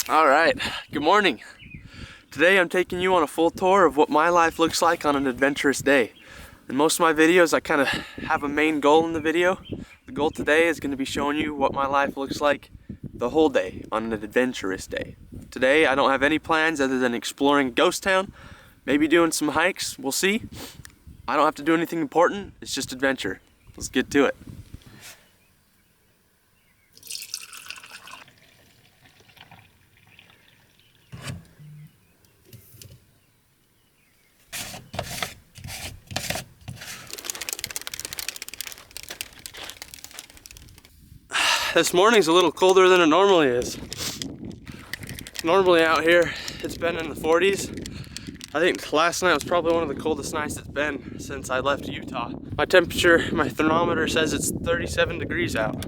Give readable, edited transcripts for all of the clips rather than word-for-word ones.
Alright, good morning. Today I'm taking you on a full tour of what my life looks like on an adventurous day. In most of my videos I kind of have a main goal in the video. The goal today is going to be showing you what my life looks like the whole day on an adventurous day. Today I don't have any plans other than exploring Ghost Town, maybe doing some hikes, we'll see. I don't have to do anything important, it's just adventure. Let's get to it. This morning's a little colder than it normally is. Normally out here, it's been in the 40s. I think last night was probably one of the coldest nights it's been since I left Utah. My temperature, my thermometer says it's 37 degrees out.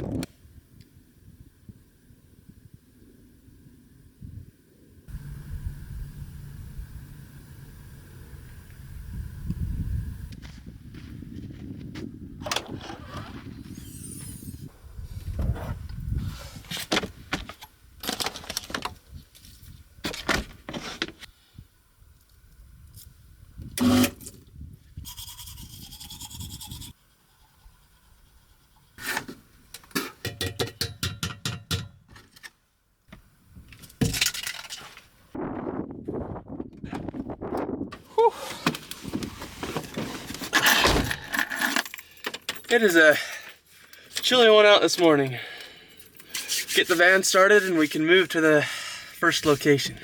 It is a chilly one out this morning. Get the van started and we can move to the first location.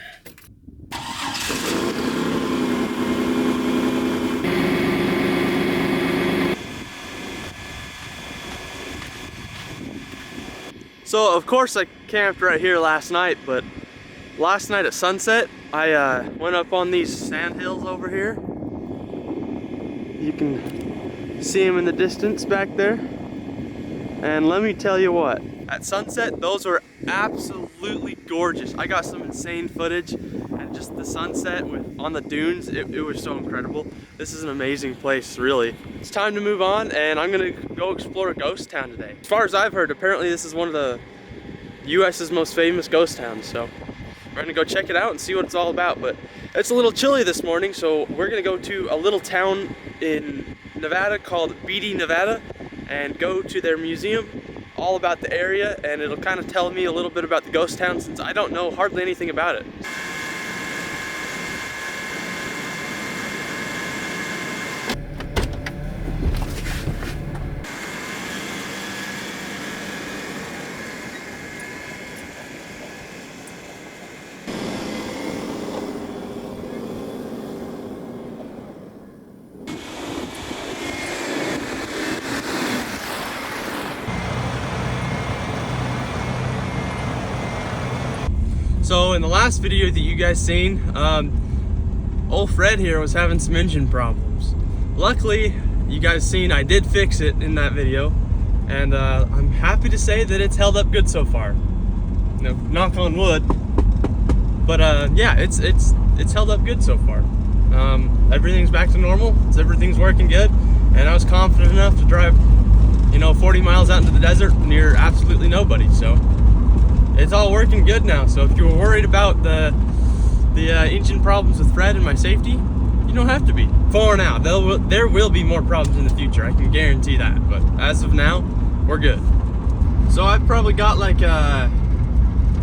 So of course I camped right here last night, but last night at sunset I went up on these sand hills over here. You can see them in the distance back there. And let me tell you what, at sunset, those were absolutely gorgeous. I got some insane footage, and just the sunset on the dunes, it was so incredible. This is an amazing place, really. It's time to move on, and I'm gonna go explore a ghost town today. As far as I've heard, apparently this is one of the US's most famous ghost towns, so we're gonna go check it out and see what it's all about. But it's a little chilly this morning, so we're gonna go to a little town in Nevada called Beatty, Nevada, and go to their museum, all about the area, and it'll kind of tell me a little bit about the ghost town since I don't know hardly anything about it. So in the last video that you guys seen, old Fred here was having some engine problems. Luckily, you guys seen I did fix it in that video, and I'm happy to say that it's held up good so far. You know, knock on wood. But yeah, it's held up good so far. Everything's back to normal. Everything's working good, and I was confident enough to drive, 40 miles out into the desert near absolutely nobody. So it's all working good now. So if you were worried about the engine problems with Fred and my safety, you don't have to be. For now, there will be more problems in the future. I can guarantee that. But as of now, we're good. So I've probably got like a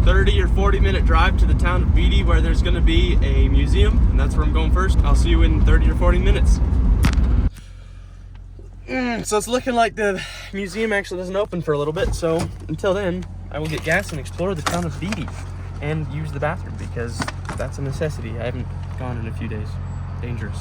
30 or 40 minute drive to the town of Beatty, where there's going to be a museum, and that's where I'm going first. I'll see you in 30 or 40 minutes. So it's looking like the museum actually doesn't open for a little bit, so until then I will get gas and explore the town of Beatty and use the bathroom, because that's a necessity. I haven't gone in a few days. Dangerous.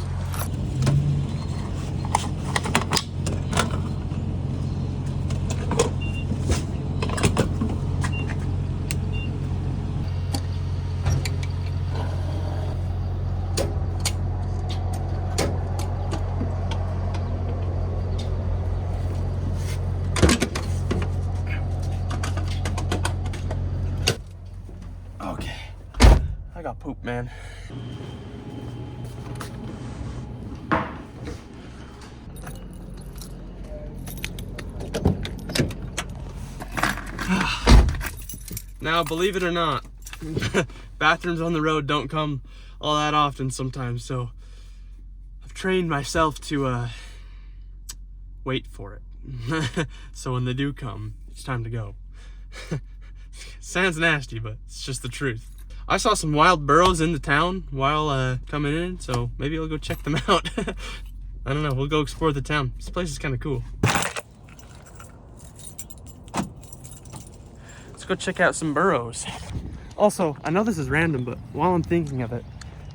I got poop, man. Now, believe it or not, bathrooms on the road don't come all that often sometimes, so I've trained myself to wait for it. So when they do come, it's time to go. Sounds nasty, but it's just the truth. I saw some wild burros in the town while coming in, so maybe I'll go check them out. I don't know, we'll go explore the town. This place is kind of cool. Let's go check out some burros. Also, I know this is random, but while I'm thinking of it,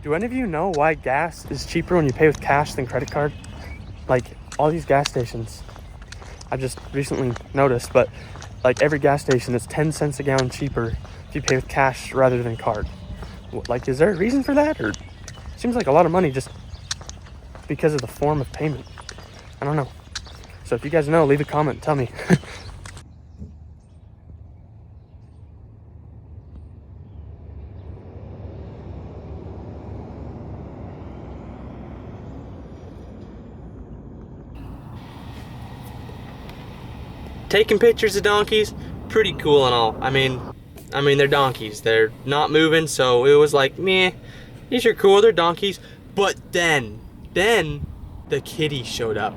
do any of you know why gas is cheaper when you pay with cash than credit card? Like, all these gas stations, I just recently noticed, but like every gas station is 10 cents a gallon cheaper if you pay with cash rather than card. Like, is there a reason for that? Or it seems like a lot of money just because of the form of payment. I don't know. So if you guys know, leave a comment and tell me. Taking pictures of donkeys, pretty cool and all. I mean they're donkeys. They're not moving, so it was like, meh, these are cool, they're donkeys. But then the kitty showed up.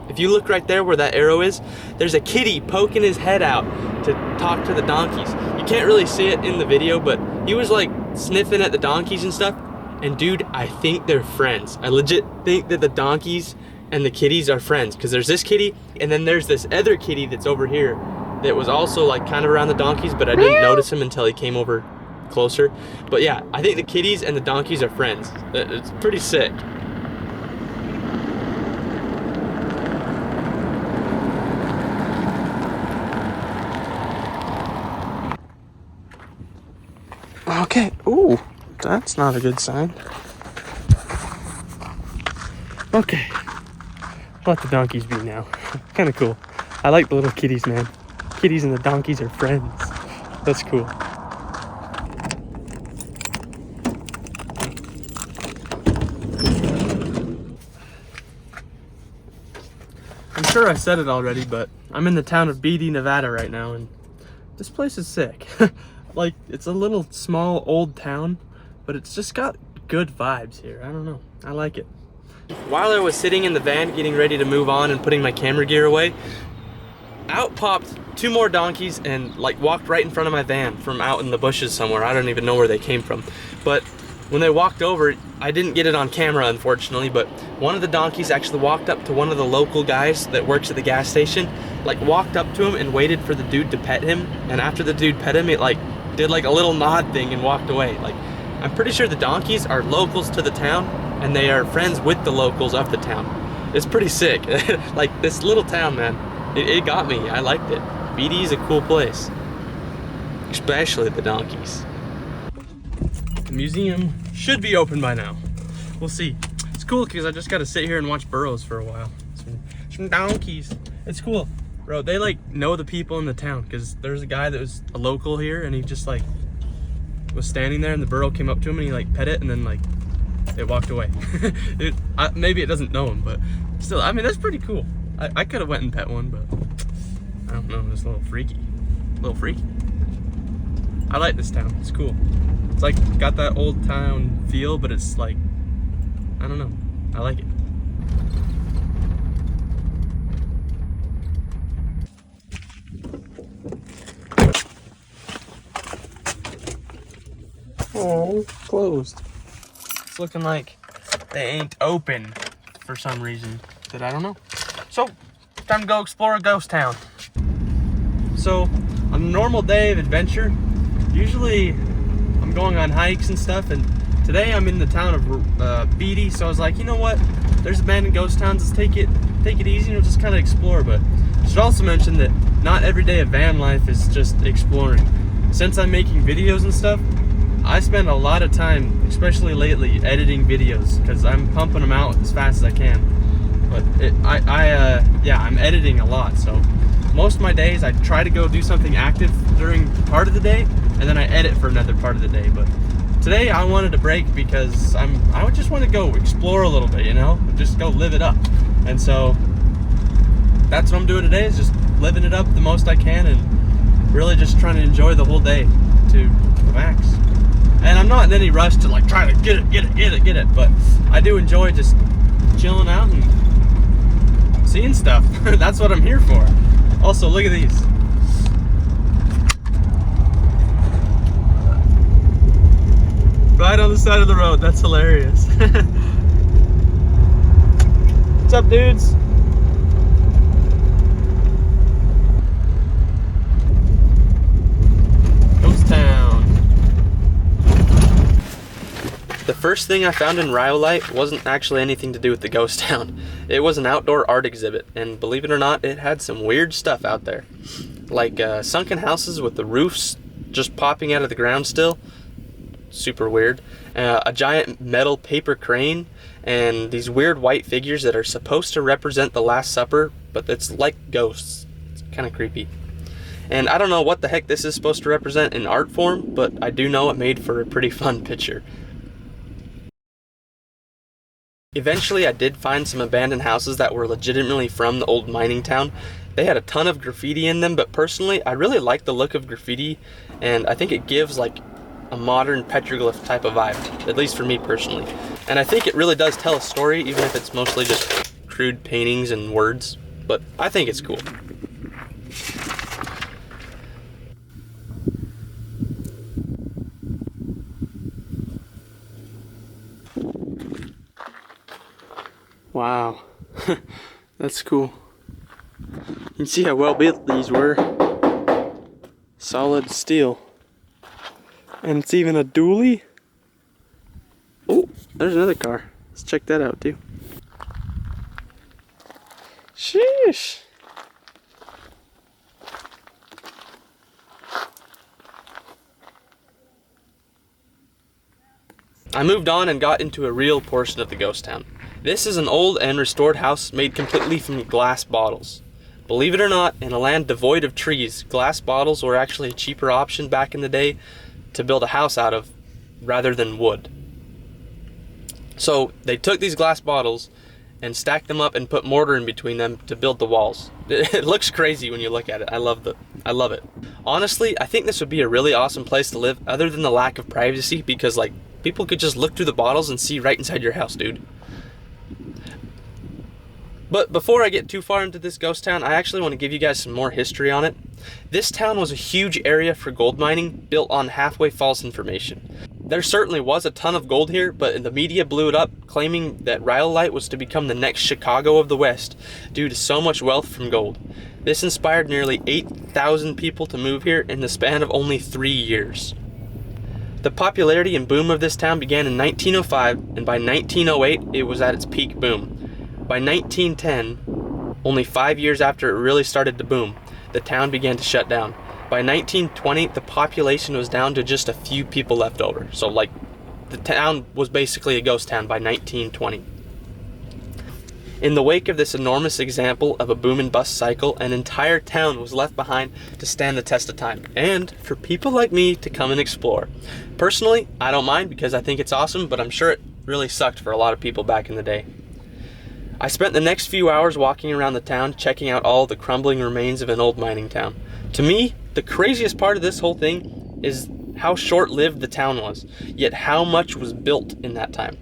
If you look right there where that arrow is, there's a kitty poking his head out to talk to the donkeys. You can't really see it in the video, but he was like sniffing at the donkeys and stuff. And dude, I think they're friends. I legit think that the donkeys and the kitties are friends, because there's this kitty and then there's this other kitty that's over here that was also like kind of around the donkeys, but I didn't notice him until he came over closer. But yeah, I think the kitties and the donkeys are friends. It's pretty sick. Okay, ooh, that's not a good sign. Okay, let the donkeys be now. Kind of cool. I like the little kitties, man. Kitties and the donkeys are friends. That's cool. I'm sure I said it already, but I'm in the town of Beatty, Nevada right now, and this place is sick. Like, it's a little small old town, but it's just got good vibes here. I don't know, I like it. While I was sitting in the van getting ready to move on and putting my camera gear away, out popped two more donkeys and like walked right in front of my van from out in the bushes somewhere. I don't even know where they came from. But when they walked over, I didn't get it on camera, unfortunately, but one of the donkeys actually walked up to one of the local guys that works at the gas station, like walked up to him and waited for the dude to pet him. And after the dude pet him, it like did like a little nod thing and walked away. Like, I'm pretty sure the donkeys are locals to the town and they are friends with the locals of the town. It's pretty sick. Like, this little town, man, it got me. I liked it. Beatty is a cool place, especially the donkeys. The museum should be open by now. We'll see. It's cool because I just got to sit here and watch burros for a while. Some donkeys. It's cool. Bro, they like know the people in the town, because there's a guy that was a local here and he just like was standing there and the burro came up to him and he like pet it and then like it walked away. Maybe it doesn't know him, but still, I mean, that's pretty cool. I could have went and pet one, but I don't know, it's a little freaky. I like this town, it's cool. It's like got that old town feel, but it's like, I don't know, I like it. Oh, closed. It's looking like they ain't open for some reason that I don't know. So, time to go explore a ghost town. So, on a normal day of adventure, usually I'm going on hikes and stuff, and today I'm in the town of Beatty, so I was like, you know what? There's abandoned ghost towns, let's take it easy and we'll just kind of explore. But I should also mention that not every day of van life is just exploring. Since I'm making videos and stuff, I spend a lot of time, especially lately, editing videos because I'm pumping them out as fast as I can. But I'm editing a lot, so most of my days I try to go do something active during part of the day, and then I edit for another part of the day. But today I wanted a break because I would just want to go explore a little bit, you know, just go live it up. And so that's what I'm doing today, is just living it up the most I can and really just trying to enjoy the whole day. to max. And I'm not in any rush to like try to get it, but I do enjoy just chilling out and seeing stuff. That's what I'm here for. Also, look at these. Right on the side of the road. That's hilarious. What's up, dudes? Ghost Town. The first thing I found in Rhyolite wasn't actually anything to do with the ghost town. It was an outdoor art exhibit, and believe it or not, it had some weird stuff out there. Like sunken houses with the roofs just popping out of the ground still. Super weird. A giant metal paper crane, and these weird white figures that are supposed to represent the Last Supper, but it's like ghosts. It's kind of creepy. And I don't know what the heck this is supposed to represent in art form, but I do know it made for a pretty fun picture. Eventually, I did find some abandoned houses that were legitimately from the old mining town. They had a ton of graffiti in them, but personally, I really like the look of graffiti, and I think it gives like a modern petroglyph type of vibe, at least for me personally. And I think it really does tell a story, even if it's mostly just crude paintings and words, but I think it's cool. Wow, that's cool. You can see how well built these were. Solid steel. And it's even a dually. Oh, there's another car. Let's check that out too. Sheesh. I moved on and got into a real portion of the ghost town. This is an old and restored house made completely from glass bottles. Believe it or not, in a land devoid of trees, glass bottles were actually a cheaper option back in the day to build a house out of rather than wood. So they took these glass bottles and stacked them up and put mortar in between them to build the walls. It looks crazy when you look at it. I love it. Honestly, I think this would be a really awesome place to live, other than the lack of privacy, because like people could just look through the bottles and see right inside your house, dude. But before I get too far into this ghost town, I actually want to give you guys some more history on it. This town was a huge area for gold mining built on halfway false information. There certainly was a ton of gold here, but the media blew it up, claiming that Rhyolite was to become the next Chicago of the West due to so much wealth from gold. This inspired nearly 8,000 people to move here in the span of only 3 years. The popularity and boom of this town began in 1905, and by 1908 it was at its peak boom. By 1910, only 5 years after it really started to boom, the town began to shut down. By 1920, the population was down to just a few people left over. So like, the town was basically a ghost town by 1920. In the wake of this enormous example of a boom and bust cycle, an entire town was left behind to stand the test of time, and for people like me to come and explore. Personally, I don't mind because I think it's awesome, but I'm sure it really sucked for a lot of people back in the day. I spent the next few hours walking around the town, checking out all the crumbling remains of an old mining town. To me, the craziest part of this whole thing is how short-lived the town was, yet how much was built in that time.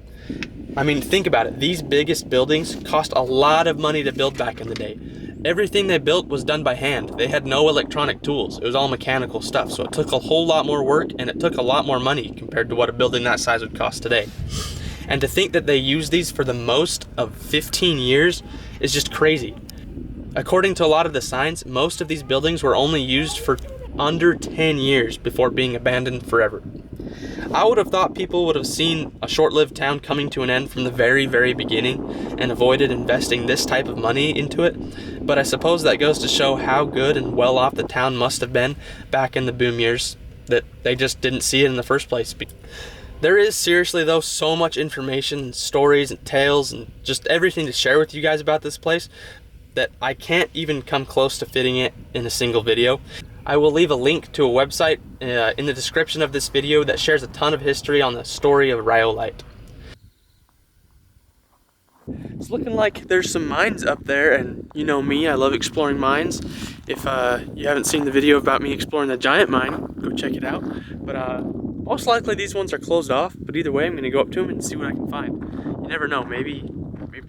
I mean, think about it. These biggest buildings cost a lot of money to build back in the day. Everything they built was done by hand. They had no electronic tools. It was all mechanical stuff, so it took a whole lot more work, and it took a lot more money compared to what a building that size would cost today. And to think that they used these for the most of 15 years is just crazy. According to a lot of the signs, most of these buildings were only used for under 10 years before being abandoned forever. I would have thought people would have seen a short-lived town coming to an end from the very, very beginning and avoided investing this type of money into it, but I suppose that goes to show how good and well off the town must have been back in the boom years that they just didn't see it in the first place. There is seriously though so much information, stories and tales and just everything to share with you guys about this place that I can't even come close to fitting it in a single video. I will leave a link to a website in the description of this video that shares a ton of history on the story of Rhyolite. It's looking like there's some mines up there, and you know me, I love exploring mines. If you haven't seen the video about me exploring the giant mine, go check it out. But most likely these ones are closed off, but either way, I'm gonna go up to them and see what I can find. You never know, maybe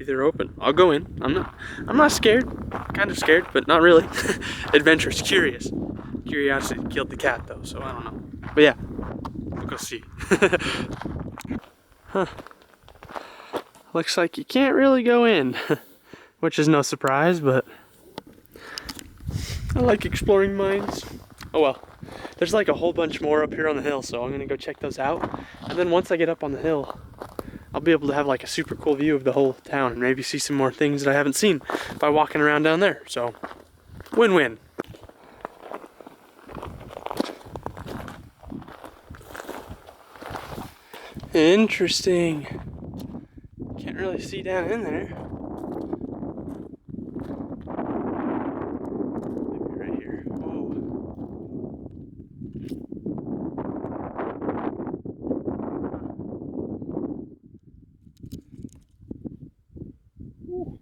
they're open. I'll go in. I'm not scared. Kind of scared, but not really. Adventurous, curious. Curiosity killed the cat though, so I don't know. But yeah, we'll go see. Huh. Looks like you can't really go in, which is no surprise, but I like exploring mines. Oh well, there's like a whole bunch more up here on the hill, so I'm gonna go check those out. And then once I get up on the hill, I'll be able to have like a super cool view of the whole town and maybe see some more things that I haven't seen by walking around down there. So, win-win. Interesting. Can't really see down in there. Maybe right here. Whoa.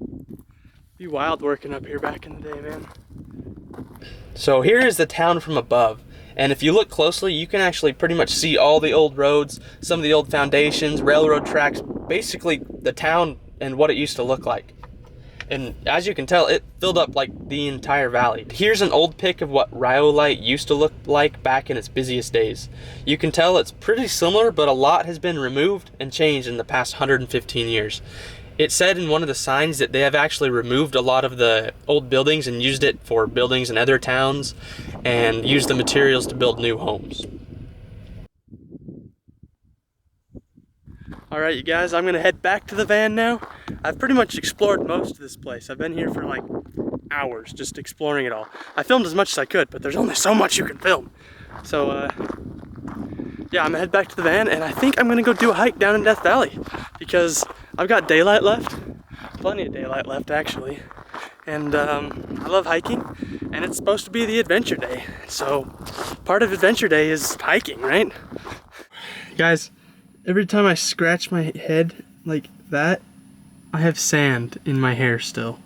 Be wild working up here back in the day, man. So here is the town from above. And if you look closely, you can actually pretty much see all the old roads, some of the old foundations, railroad tracks, basically the town and what it used to look like. And as you can tell, it filled up like the entire valley. Here's an old pic of what Rhyolite used to look like back in its busiest days. You can tell it's pretty similar, but a lot has been removed and changed in the past 115 years. It said in one of the signs that they have actually removed a lot of the old buildings and used it for buildings in other towns and used the materials to build new homes. All right, you guys, I'm gonna head back to the van now. I've pretty much explored most of this place. I've been here for like hours just exploring it all. I filmed as much as I could, but there's only so much you can film. So yeah, I'm gonna head back to the van, and I think I'm gonna go do a hike down in Death Valley because I've got daylight left, plenty of daylight left actually, and I love hiking, and it's supposed to be the adventure day, so part of adventure day is hiking, right? Guys, every time I scratch my head like that, I have sand in my hair still.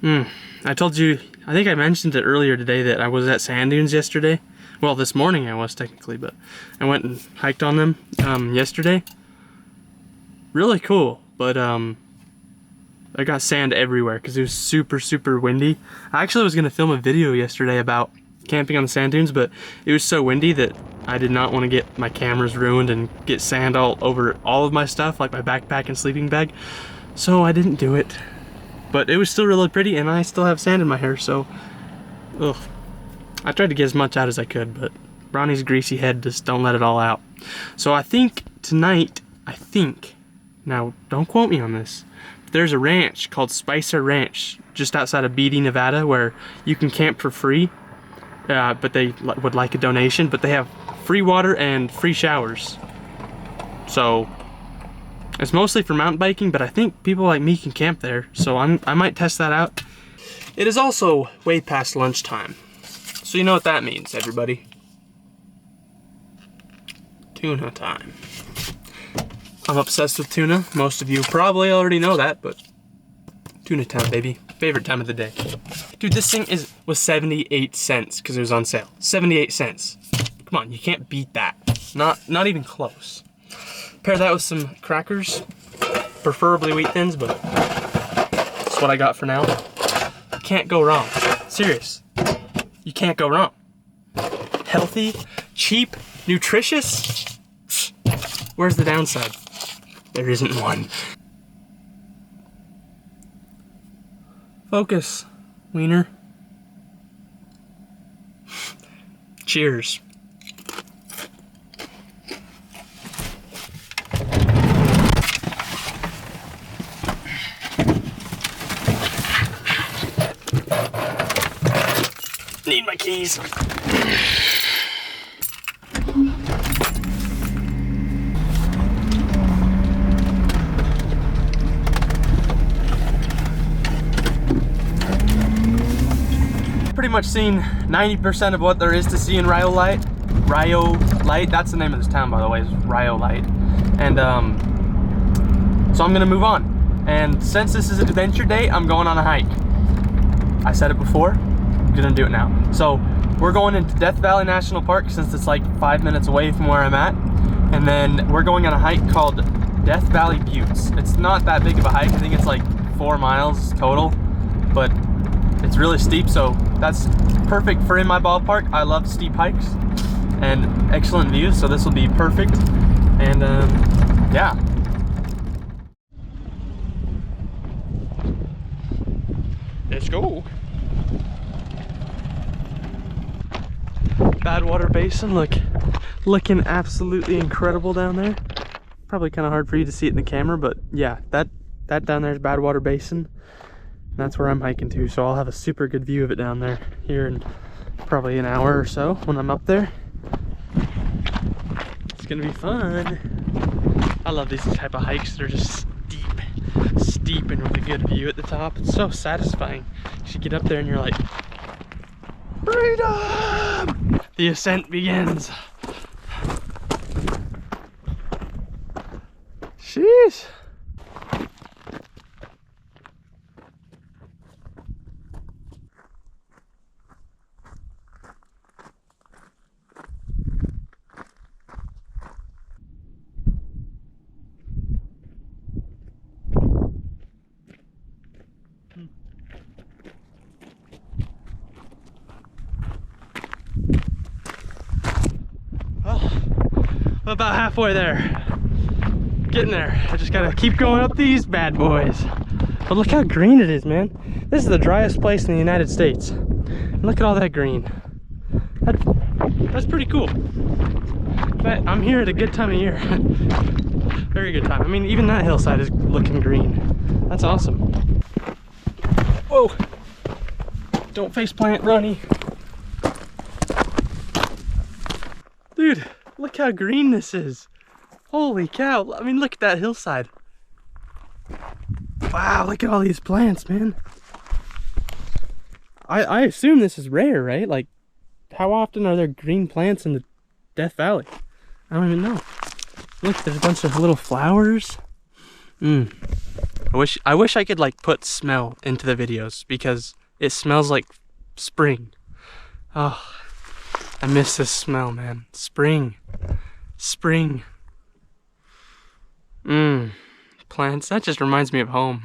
I told you, I think I mentioned it earlier today that I was at sand dunes yesterday. Well, this morning I was technically, but I went and hiked on them yesterday. Really cool, but I got sand everywhere because it was super windy. I actually was gonna film a video yesterday about camping on the sand dunes, but it was so windy that I did not want to get my cameras ruined and get sand all over all of my stuff, like my backpack and sleeping bag. So I didn't do it, but it was still really pretty, and I still have sand in my hair, so ugh. I tried to get as much out as I could, but Ronnie's greasy head just don't let it all out. So I think tonight, now don't quote me on this, but there's a ranch called Spicer Ranch just outside of Beatty, Nevada, where you can camp for free, but they would like a donation, but they have free water and free showers. So it's mostly for mountain biking, but I think people like me can camp there, so I might test that out. It is also way past lunchtime. So you know what that means, everybody. Tuna time. I'm obsessed with tuna. Most of you probably already know that, but tuna time, baby. Favorite time of the day. Dude, this thing was 78 cents because it was on sale. 78 cents. Come on, you can't beat that. Not even close. Pair that with some crackers, preferably wheat thins, but that's what I got for now. You can't go wrong. Serious. You can't go wrong. Healthy, cheap, nutritious. Where's the downside? There isn't one. Focus, wiener. Cheers. Need my keys. Pretty much seen 90% of what there is to see in Rhyolite. Rhyolite, that's the name of this town, by the way, is Rhyolite. And so I'm gonna move on. And since this is an adventure day, I'm going on a hike. I said it before, I'm gonna do it now. So we're going into Death Valley National Park since it's like 5 minutes away from where I'm at. And then we're going on a hike called Death Valley Buttes. It's not that big of a hike. I think it's like 4 miles total, but it's really steep, so that's perfect for in my ballpark. I love steep hikes and excellent views, so this will be perfect. And yeah. Let's go. Badwater Basin, looking absolutely incredible down there. Probably kind of hard for you to see it in the camera, but yeah, that down there is Badwater Basin. That's where I'm hiking to, so I'll have a super good view of it down there here in probably an hour or so when I'm up there. It's gonna be fun. I love these type of hikes. They're just steep and with a good view at the top. It's so satisfying. You get up there and you're like, freedom! The ascent begins. Sheesh. About halfway there. Getting there. I just gotta keep going up these bad boys. But look how green it is, man. This is the driest place in the United States. And look at all that green. That's pretty cool. But I'm here at a good time of year. Very good time. I mean, even that hillside is looking green. That's awesome. Whoa. Don't face plant, Ronnie. Dude. Look how green this is. Holy cow. I mean, look at that hillside. Wow, look at all these plants, man. I assume this is rare, right? Like, how often are there green plants in the Death Valley? I don't even know. Look, there's a bunch of little flowers. I wish I could like put smell into the videos because it smells like spring. Oh, I miss this smell, man. Spring. Plants, that just reminds me of home.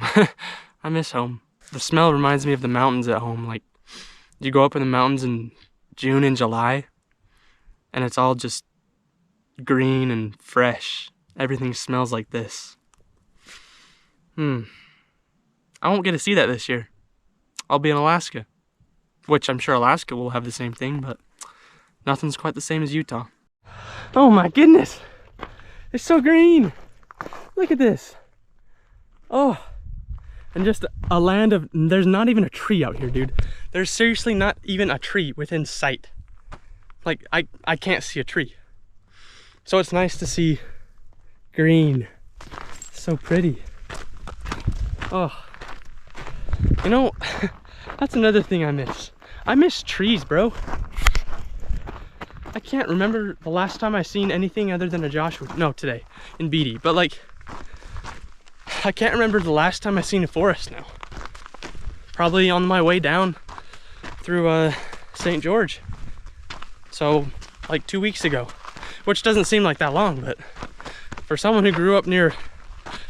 I miss home. The smell reminds me of the mountains at home. Like, you go up in the mountains in June and July, and it's all just green and fresh. Everything smells like this. I won't get to see that this year. I'll be in Alaska, which I'm sure Alaska will have the same thing, but nothing's quite the same as Utah. Oh my goodness, it's so green. Look at this. Oh, and just a land of, there's not even a tree out here, dude. There's seriously not even a tree within sight. Like, I can't see a tree. So it's nice to see green. So pretty. Oh, you know, that's another thing I miss. I miss trees, bro. I can't remember the last time I seen anything other than a Joshua, no, today, in Beatty. But like, I can't remember the last time I seen a forest now. Probably on my way down through St. George. So, like 2 weeks ago. Which doesn't seem like that long, but for someone who grew up near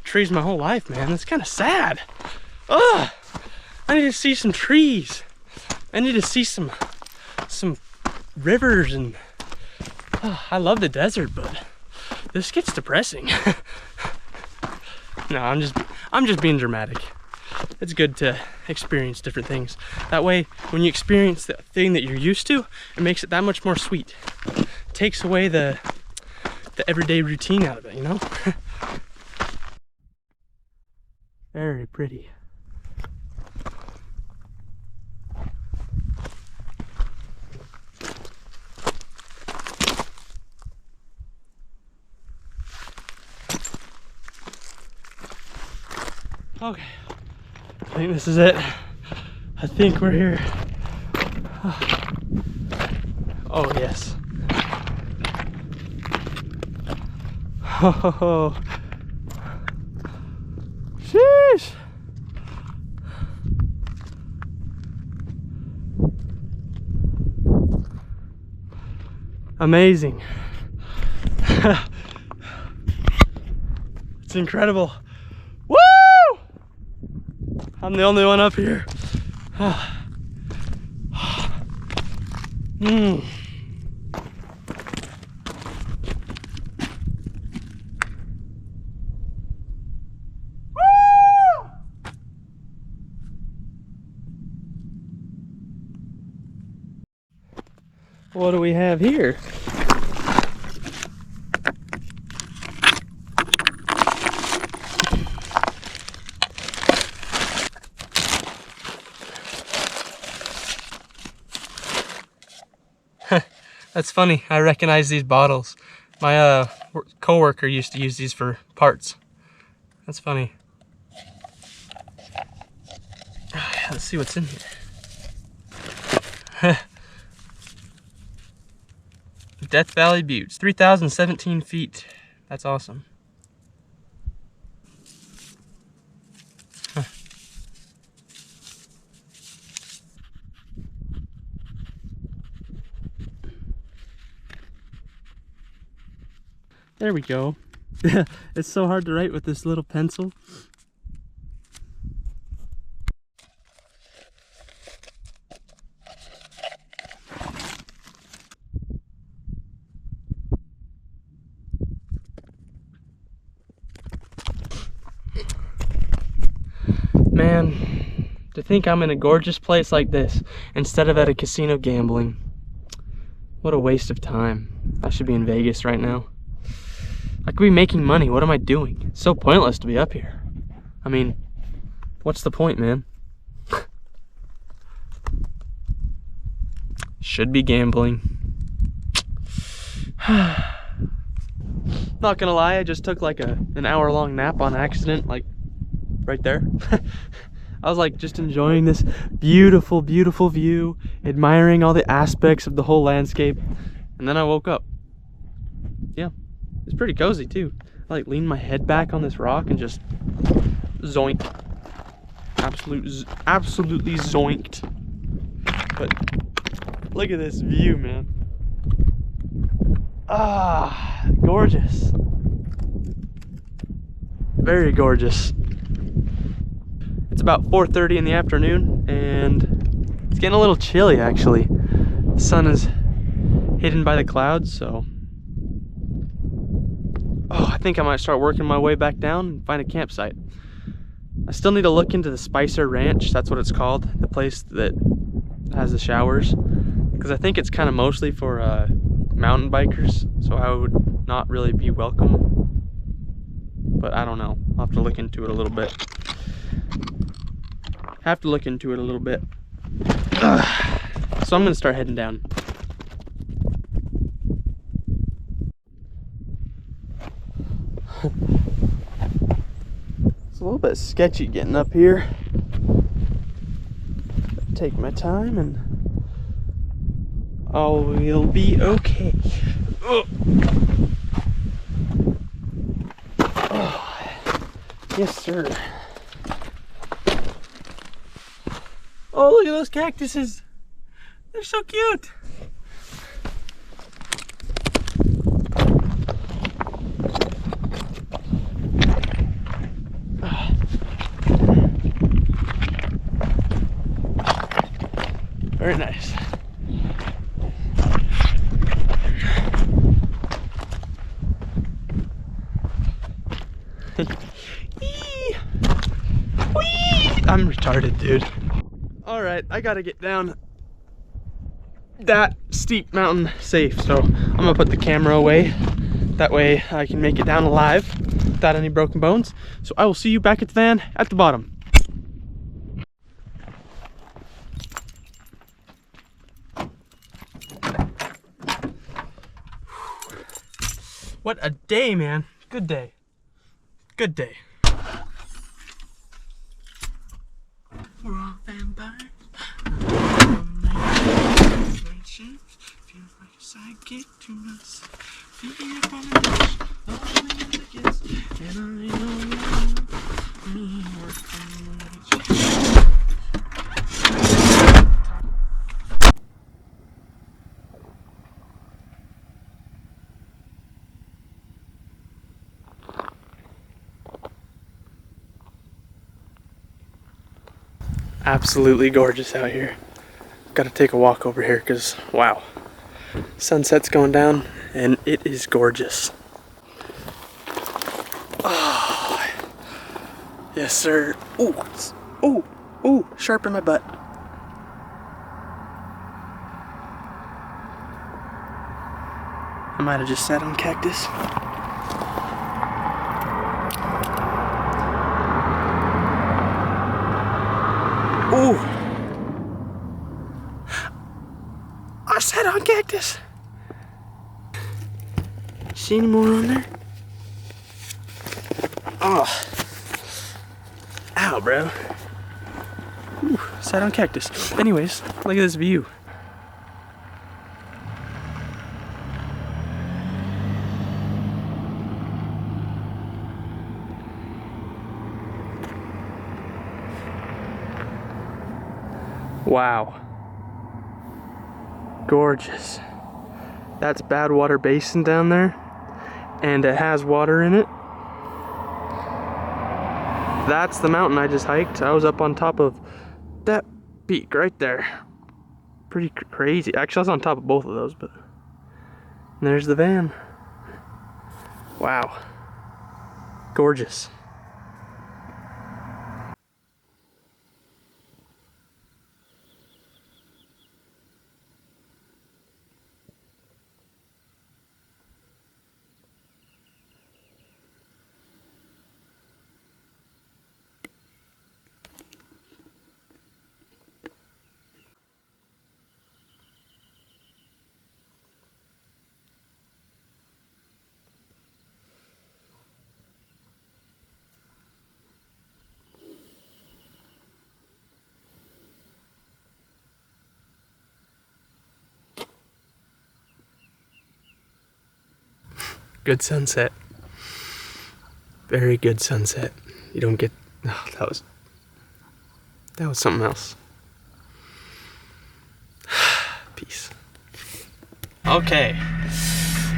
trees my whole life, man, it's kind of sad. Ugh! I need to see some trees. I need to see some rivers and I love the desert, but this gets depressing. No, I'm just being dramatic. It's good to experience different things. That way, when you experience the thing that you're used to, it makes it that much more sweet. It takes away the everyday routine out of it, you know? Very pretty. Okay, I think this is it. I think we're here. Oh yes. Oh, sheesh. amazing. It's incredible. Woo! I'm the only one up here. What do we have here? That's funny. I recognize these bottles. My co-worker used to use these for parts. That's funny. Let's see what's in here. Death Valley Buttes, 3,017 feet. That's awesome. There we go. It's so hard to write with this little pencil. Man, to think I'm in a gorgeous place like this instead of at a casino gambling. What a waste of time. I should be in Vegas right now. I could be making money. What am I doing? It's so pointless to be up here. I mean, what's the point, man? Should be gambling. Not gonna lie, I just took like an hour-long nap on accident, like right there. I was like just enjoying this beautiful, beautiful view, admiring all the aspects of the whole landscape, and then I woke up. Yeah, it's pretty cozy too. I like leaned my head back on this rock and just zoinked. Absolutely zoinked. But look at this view, man. Ah, gorgeous. Very gorgeous. It's about 4:30 in the afternoon and it's getting a little chilly actually. The sun is hidden by the clouds, so I think I might start working my way back down and find a campsite. I still need to look into the Spicer Ranch, that's what it's called, the place that has the showers, because I think it's kind of mostly for mountain bikers, so I would not really be welcome, but I don't know. I'll have to look into it a little bit. So I'm gonna start heading down. It's a little bit sketchy getting up here. Take my time and all will be okay. Oh, yes, sir. Oh, look at those cactuses. They're so cute. Very nice. I'm retarded, dude. All right, I gotta get down that steep mountain safe, so I'm gonna put the camera away. That way I can make it down alive without any broken bones. So I will see you back at the van at the bottom. What a day, man. Good day. Good day. We're all vampires. Feel like a sidekick to us. Feel up on the beach. And I know Absolutely gorgeous out here. Gotta take a walk over here because, wow. Sunset's going down and it is gorgeous. Oh, yes sir. Ooh, ooh, ooh, sharp in my butt. I might have just sat on cactus. Ooh. I sat on cactus. See any more on there? Oh. Ow, bro. Ooh, sat on cactus. Anyways, look at this view. Wow. Gorgeous. That's Badwater Basin down there, and it has water in it. That's the mountain I just hiked. I was up on top of that peak right there. Pretty crazy. Actually, I was on top of both of those, but and there's the van. Wow. Gorgeous. Good sunset. Very good sunset. You don't get, oh, that was something else. Peace. Okay,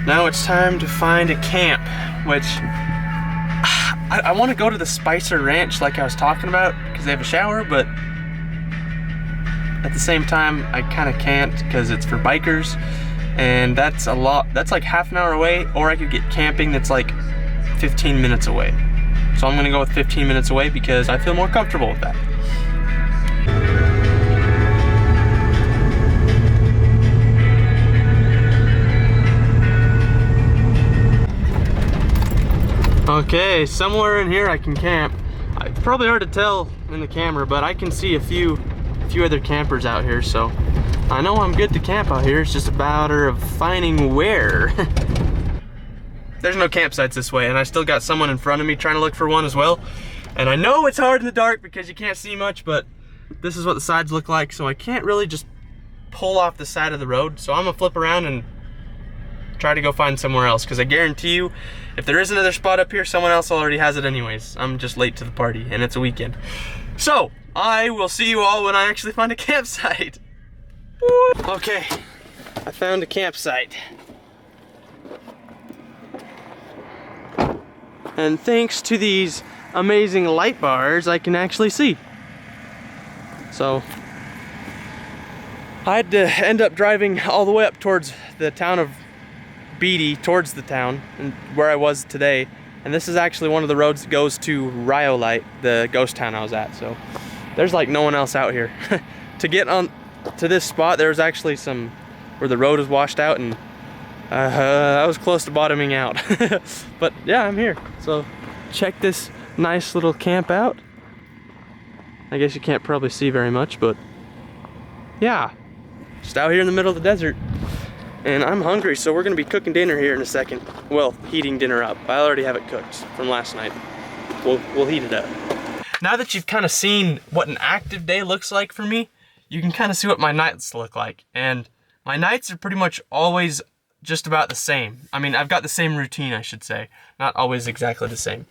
now it's time to find a camp, which I want to go to the Spicer Ranch like I was talking about because they have a shower, but at the same time I kind of can't because it's for bikers. And that's a lot, that's like half an hour away, or I could get camping that's like 15 minutes away. So I'm gonna go with 15 minutes away because I feel more comfortable with that. Okay, somewhere in here I can camp. It's probably hard to tell in the camera, but I can see a few other campers out here, so I know I'm good to camp out here. It's just a matter of finding where. There's no campsites this way, and I still got someone in front of me trying to look for one as well. And I know it's hard in the dark because you can't see much, but this is what the sides look like, so I can't really just pull off the side of the road. So I'm gonna flip around and try to go find somewhere else, because I guarantee you, if there is another spot up here, someone else already has it anyways. I'm just late to the party, and it's a weekend. So, I will see you all when I actually find a campsite. Okay, I found a campsite. And thanks to these amazing light bars, I can actually see. So, I had to end up driving all the way up towards the town of Beatty, towards the town, and where I was today. And this is actually one of the roads that goes to Rhyolite, the ghost town I was at. So, there's like no one else out here. To get on to this spot, there was actually some where the road was washed out, and I was close to bottoming out. But yeah, I'm here. So check this nice little camp out. I guess you can't probably see very much, but yeah, just out here in the middle of the desert. And I'm hungry, so we're gonna be cooking dinner here in a second. Well, heating dinner up. I already have it cooked from last night. We'll heat it up. Now that you've kind of seen what an active day looks like for me, you can kind of see what my nights look like. And my nights are pretty much always just about the same. I mean, I've got the same routine, I should say. Not always exactly the same.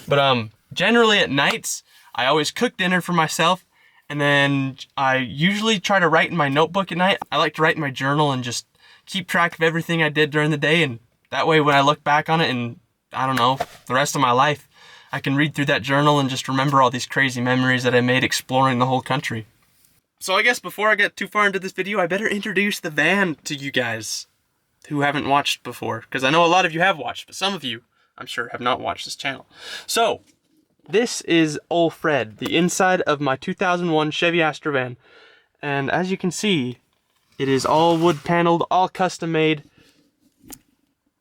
But generally at nights, I always cook dinner for myself, and then I usually try to write in my notebook at night. I like to write in my journal and just keep track of everything I did during the day, and that way when I look back on it and, I don't know, the rest of my life, I can read through that journal and just remember all these crazy memories that I made exploring the whole country. So I guess before I get too far into this video, I better introduce the van to you guys who haven't watched before, because I know a lot of you have watched, but some of you, I'm sure, have not watched this channel. So, this is Old Fred, the inside of my 2001 Chevy Astra van. And as you can see, it is all wood paneled, all custom made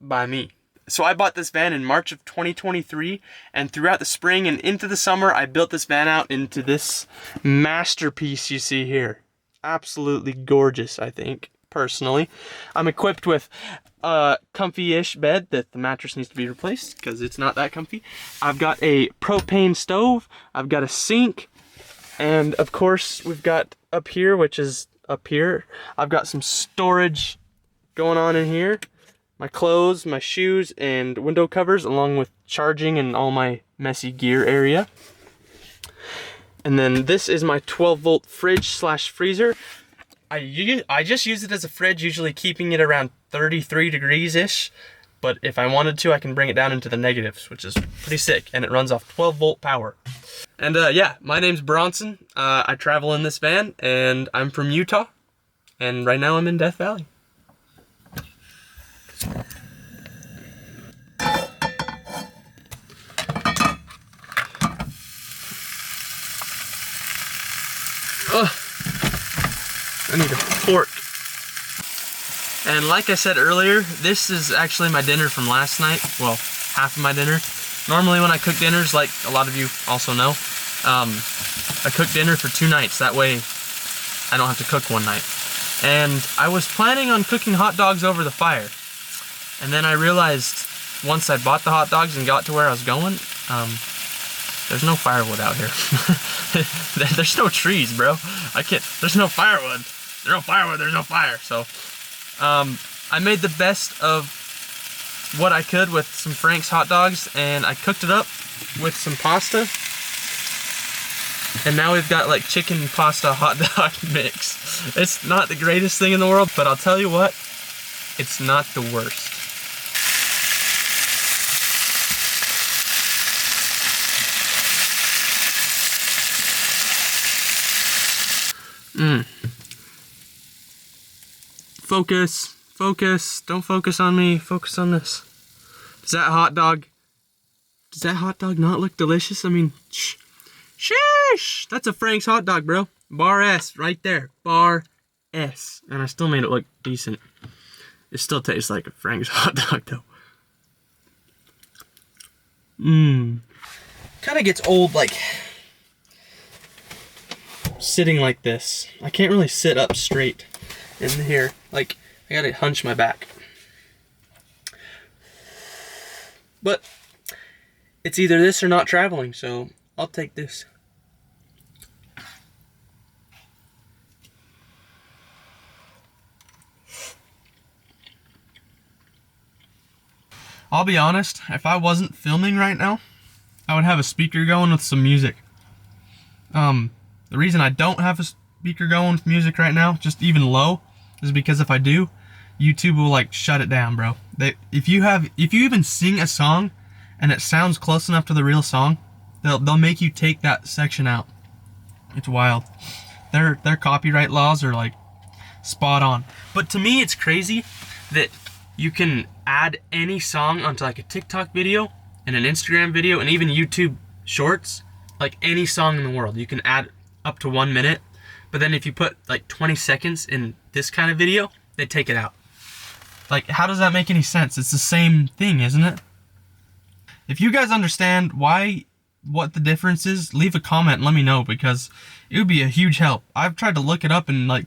by me. So I bought this van in March of 2023, and throughout the spring and into the summer, I built this van out into this masterpiece you see here. Absolutely gorgeous, I think, personally. I'm equipped with a comfy-ish bed that the mattress needs to be replaced because it's not that comfy. I've got a propane stove, I've got a sink, and of course we've got up here, which is up here, I've got some storage going on in here. My clothes, my shoes, and window covers, along with charging and all my messy gear area. And then this is my 12-volt fridge slash freezer. I just use it as a fridge, usually keeping it around 33 degrees-ish. But if I wanted to, I can bring it down into the negatives, which is pretty sick. And it runs off 12-volt power. And yeah, my name's Bronson. I travel in this van, and I'm from Utah. And right now I'm in Death Valley. I need a fork. And like I said earlier, this is actually my dinner from last night. Well, half of my dinner. Normally when I cook dinners, like a lot of you also know, I cook dinner for 2 nights. That way I don't have to cook one night. And I was planning on cooking hot dogs over the fire. And then I realized once I bought the hot dogs and got to where I was going, there's no firewood out here. There's no trees, bro. There's no firewood. There's no firewood, there's no fire. So, I made the best of what I could with some Frank's hot dogs, and I cooked it up with some pasta. And now we've got like chicken pasta hot dog mix. It's not the greatest thing in the world, but I'll tell you what, it's not the worst. Focus, don't focus on me, focus on this. Does that hot dog not look delicious? I mean, sheesh, that's a Frank's hot dog, bro. Bar S, right there, bar S. And I still made it look decent. It still tastes like a Frank's hot dog, though. Kinda gets old, like, sitting like this. I can't really sit up straight in here. Like, I gotta hunch my back. But it's either this or not traveling, so I'll take this. I'll be honest, if I wasn't filming right now, I would have a speaker going with some music. The reason I don't have a speaker going with music right now, just even low, is because if I do, YouTube will like shut it down, bro. If you even sing a song and it sounds close enough to the real song, they'll make you take that section out. It's wild. Their copyright laws are like spot on. But to me, it's crazy that you can add any song onto like a TikTok video and an Instagram video and even YouTube Shorts, like any song in the world. You can add up to 1 minute, but then if you put like 20 seconds in this kind of video, they take it out. Like, how does that make any sense? It's the same thing, isn't it? If you guys understand what the difference is, leave a comment and let me know, because it would be a huge help. I've tried to look it up and like,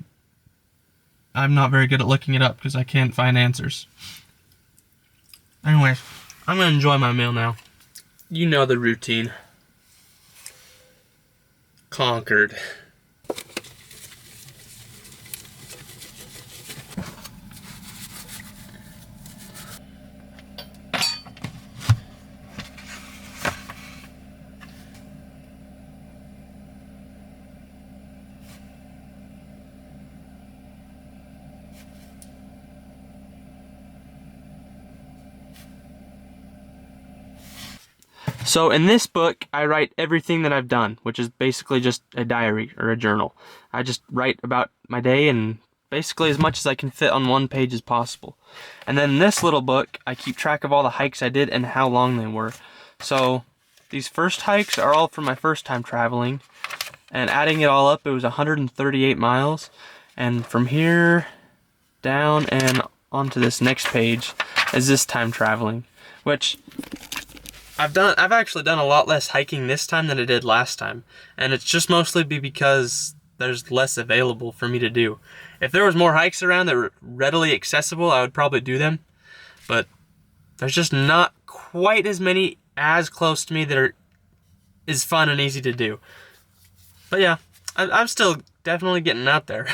I'm not very good at looking it up because I can't find answers. Anyways, I'm gonna enjoy my meal now. You know the routine. Conquered. So in this book, I write everything that I've done, which is basically just a diary or a journal. I just write about my day and basically as much as I can fit on one page as possible. And then in this little book, I keep track of all the hikes I did and how long they were. So these first hikes are all from my first time traveling, and adding it all up, it was 138 miles. And from here down and onto this next page is this time traveling, which I've actually done a lot less hiking this time than I did last time, and it's just mostly because there's less available for me to do. If there was more hikes around that were readily accessible, I would probably do them, but there's just not quite as many as close to me that are as fun and easy to do. But yeah, I'm still definitely getting out there.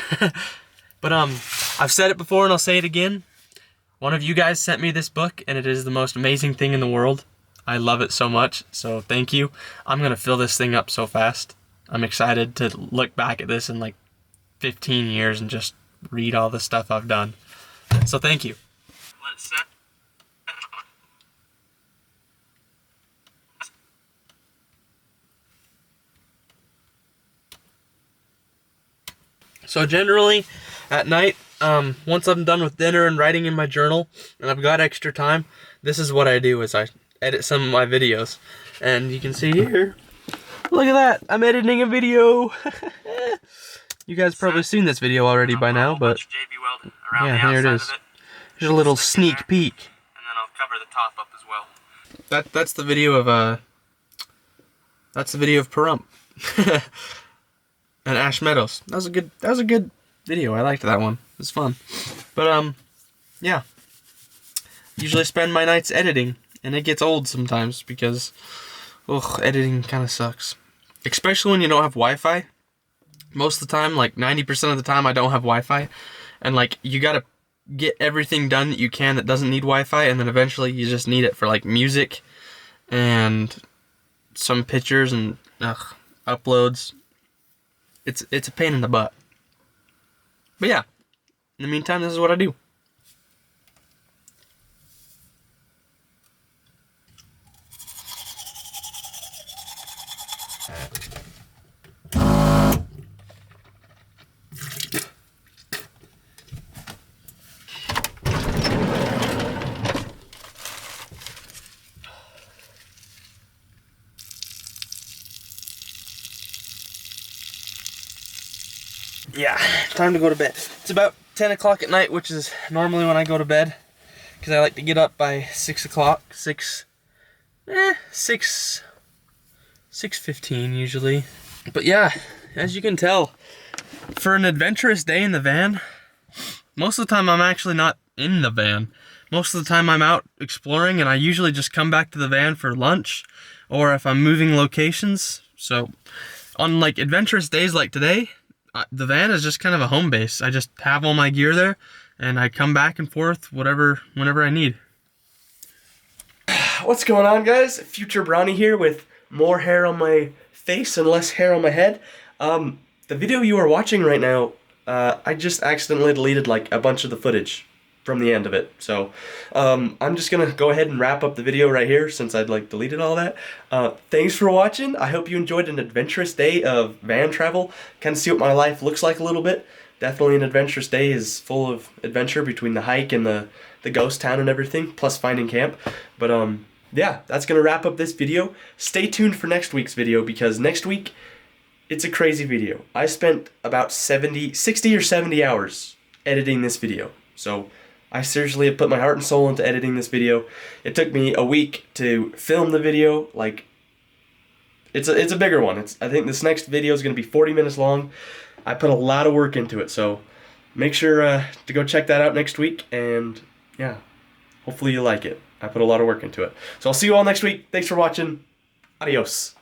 But I've said it before and I'll say it again. One of you guys sent me this book, and it is the most amazing thing in the world. I love it so much, so thank you. I'm gonna fill this thing up so fast. I'm excited to look back at this in like 15 years and just read all the stuff I've done. So thank you. Let it set. So generally, at night, once I'm done with dinner and writing in my journal, and I've got extra time, this is what I do, is I edit some of my videos. And you can see here, look at that, I'm editing a video. You guys probably seen this video already by now, but yeah, here it is. Here's a little sneak peek. And then I'll cover the top up as well. That's the video of Pahrump. And Ash Meadows. That was a good video. I liked that one. It was fun. But yeah. Usually spend my nights editing, and it gets old sometimes because editing kind of sucks. Especially when you don't have Wi-Fi. Most of the time, like 90% of the time, I don't have Wi-Fi, and like you gotta get everything done that you can that doesn't need Wi-Fi, and then eventually you just need it for like music and some pictures and uploads. It's a pain in the butt. But yeah, in the meantime, this is what I do. Yeah, time to go to bed. It's about 10 o'clock at night, which is normally when I go to bed, because I like to get up by 6 o'clock, 6:15 usually. But yeah, as you can tell, for an adventurous day in the van, most of the time I'm actually not in the van. Most of the time I'm out exploring, and I usually just come back to the van for lunch, or if I'm moving locations. So on like adventurous days like today, the van is just kind of a home base. I just have all my gear there, and I come back and forth whenever I need. What's going on, guys? Future Brownie here with more hair on my face and less hair on my head. The video you are watching right now, I just accidentally deleted like a bunch of the footage from the end of it. So I'm just gonna go ahead and wrap up the video right here since I'd like deleted all that. Thanks for watching. I hope you enjoyed an adventurous day of van travel. Kind of see what my life looks like a little bit. Definitely an adventurous day is full of adventure between the hike and the ghost town and everything, plus finding camp. But yeah, that's gonna wrap up this video. Stay tuned for next week's video, because next week it's a crazy video. I spent about 60 or 70 hours editing this video. So I seriously have put my heart and soul into editing this video. It took me a week to film the video. Like, it's a bigger one. I think this next video is going to be 40 minutes long. I put a lot of work into it, so make sure to go check that out next week, and yeah, hopefully you like it. I put a lot of work into it. So I'll see you all next week. Thanks for watching. Adios.